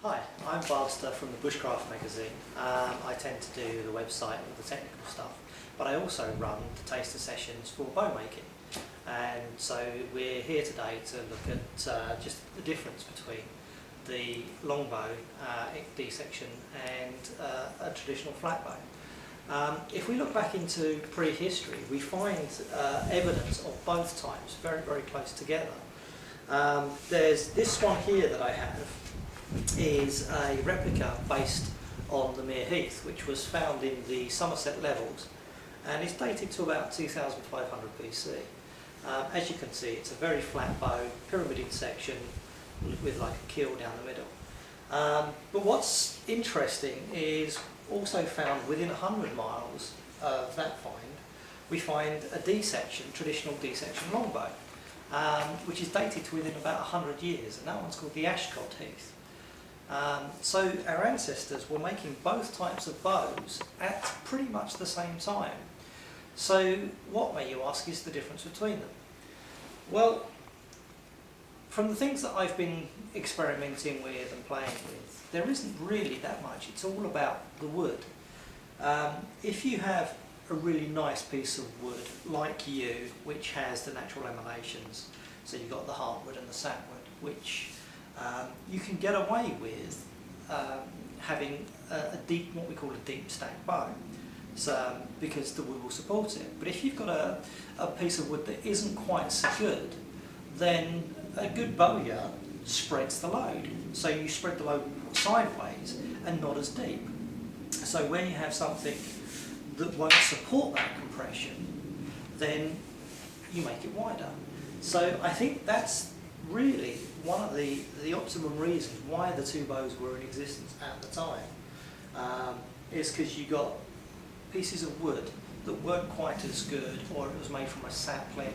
Hi, I'm Barster from the Bushcraft magazine. I tend to do the website and the technical stuff, but I also run the taster sessions for bow making. And so we're here today to look at just the difference between the Longbow D-section and a traditional flatbow. If we look back into prehistory, we find evidence of both types very, very close together. There's this one here that I have is a replica based on the Mere Heath, which was found in the Somerset Levels, and it's dated to about 2500 BC. As you can see, it's a very flat bow, pyramided section with like a keel down the middle. But what's interesting is also found within 100 miles of that find, we find a D-section, traditional D-section longbow, which is dated to within about 100 years, and that one's called the Ashcott Heath. So our ancestors were making both types of bows at pretty much the same time. So what, may you ask, is the difference between them? Well, from the things that I've been experimenting with and playing with, there isn't really that much. It's all about the wood. If you have a really nice piece of wood like yew, which has the natural emanations, so you've got the heartwood and the sapwood, which you can get away with having a deep, what we call a deep stack bow, so, because the wood will support it. But if you've got a piece of wood that isn't quite so good, then a good bowyer spreads the load. So you spread the load sideways and not as deep. So when you have something that won't support that compression, then you make it wider. So I think that's really one of the optimum reasons why the two bows were in existence at the time, is because you got pieces of wood that weren't quite as good, or it was made from a sapling,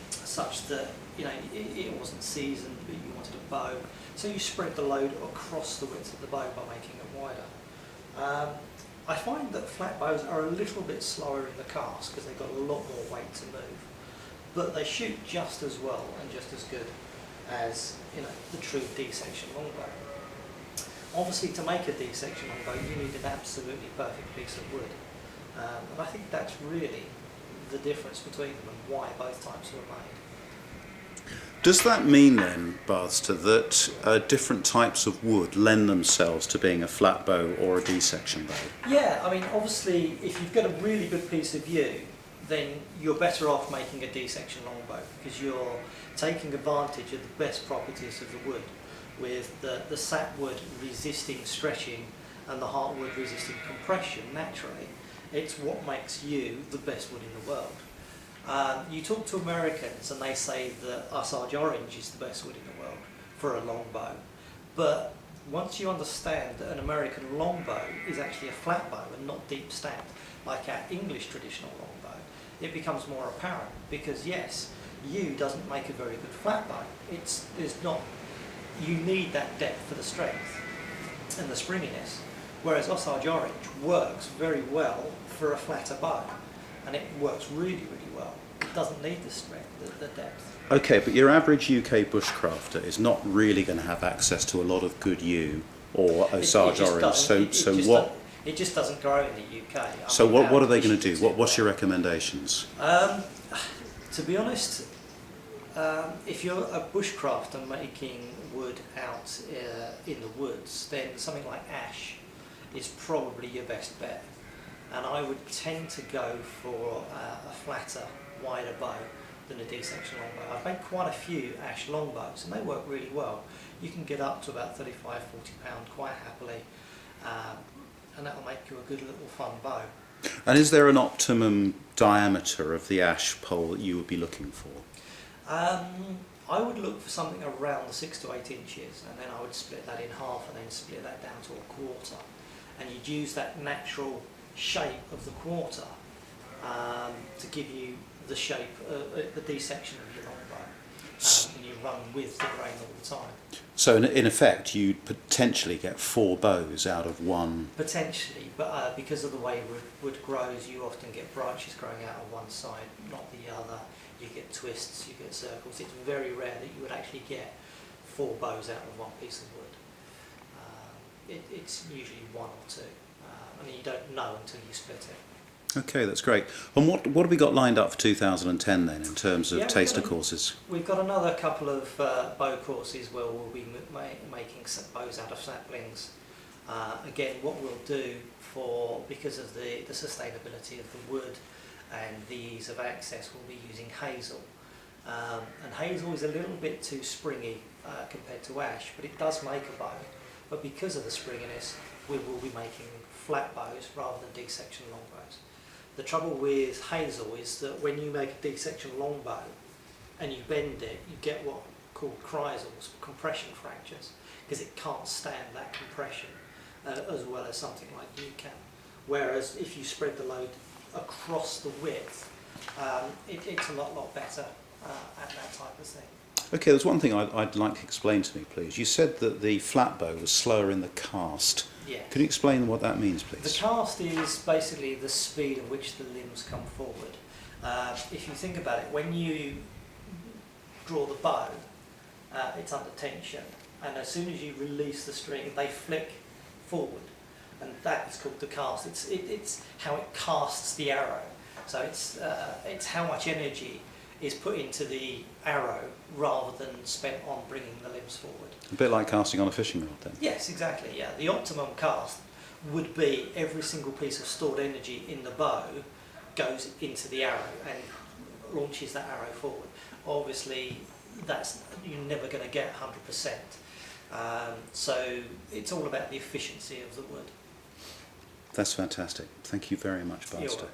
such that it wasn't seasoned, but you wanted a bow, so you spread the load across the width of the bow by making it wider. I find that flat bows are a little bit slower in the cast because they've got a lot more weight to move, but they shoot just as well and just as good as the true D-section longbow. Obviously, to make a D-section longbow, you need an absolutely perfect piece of wood, and I think that's really the difference between them and why both types were made. Does that mean then, Barster, that different types of wood lend themselves to being a flat bow or a D-section bow? Yeah, I mean, obviously, if you've got a really good piece of yew, then you're better off making a D-section longbow because you're taking advantage of the best properties of the wood, with the sapwood resisting stretching and the heartwood resisting compression naturally. It's what makes yew the best wood in the world. You talk to Americans and they say that Osage orange is the best wood in the world for a longbow, but once you understand that an American longbow is actually a flat bow and not deep stacked like our English traditional longbow, it becomes more apparent, because yes, yew doesn't make a very good flat bow. You need that depth for the strength and the springiness, whereas Osage orange works very well for a flatter bow, and it works really, really well. It doesn't need the strength, the depth. Okay, but your average UK bushcrafter is not really going to have access to a lot of good yew or Osage orange. It just doesn't grow in the UK. So what are they going to do? What's your recommendations? To be honest, if you're a bushcrafter making wood out in the woods, then something like ash is probably your best bet. And I would tend to go for a flatter, wider bow than a D-section longbow. I've made quite a few ash longbows and they work really well. You can get up to about 35–40 pound quite happily, and that will make you a good little fun bow. And is there an optimum diameter of the ash pole that you would be looking for? I would look for something around the 6 to 8 inches, and then I would split that in half and then split that down to a quarter. And you'd use that natural shape of the quarter to give you the shape, the D-section of your longbow, and you run with the grain all the time. So in effect, you'd potentially get 4 bows out of one? Potentially, but because of the way wood grows, you often get branches growing out of one side, not the other. You get twists, you get circles. It's very rare that you would actually get 4 bows out of one piece of wood. It's usually 1 or 2. I mean, you don't know until you split it. Okay, that's great. And what have we got lined up for 2010 then, in terms of taster courses? We've got another couple of bow courses where we'll be making bows out of saplings. Again, what we'll do because of the sustainability of the wood and the ease of access, we'll be using hazel. And hazel is a little bit too springy compared to ash, but it does make a bow. But because of the springiness, we will be making flat bows rather than D-section longbows. The trouble with hazel is that when you make a D-section longbow and you bend it, you get what are called chrysals, compression fractures, because it can't stand that compression as well as something like you can. Whereas if you spread the load across the width, it's a lot better at that type of thing. Okay, there's one thing I'd like to explain to me, please. You said that the flatbow was slower in the cast. Yeah. Could you explain what that means, please? The cast is basically the speed at which the limbs come forward. If you think about it, when you draw the bow, it's under tension, and as soon as you release the string, they flick forward, and that is called the cast. It's how it casts the arrow. So it's how much energy is put into the arrow rather than spent on bringing the limbs forward. A bit like casting on a fishing rod then? Yes, exactly, yeah. The optimum cast would be every single piece of stored energy in the bow goes into the arrow and launches that arrow forward. Obviously, you're never going to get 100%. So it's all about the efficiency of the wood. That's fantastic. Thank you very much, Buster.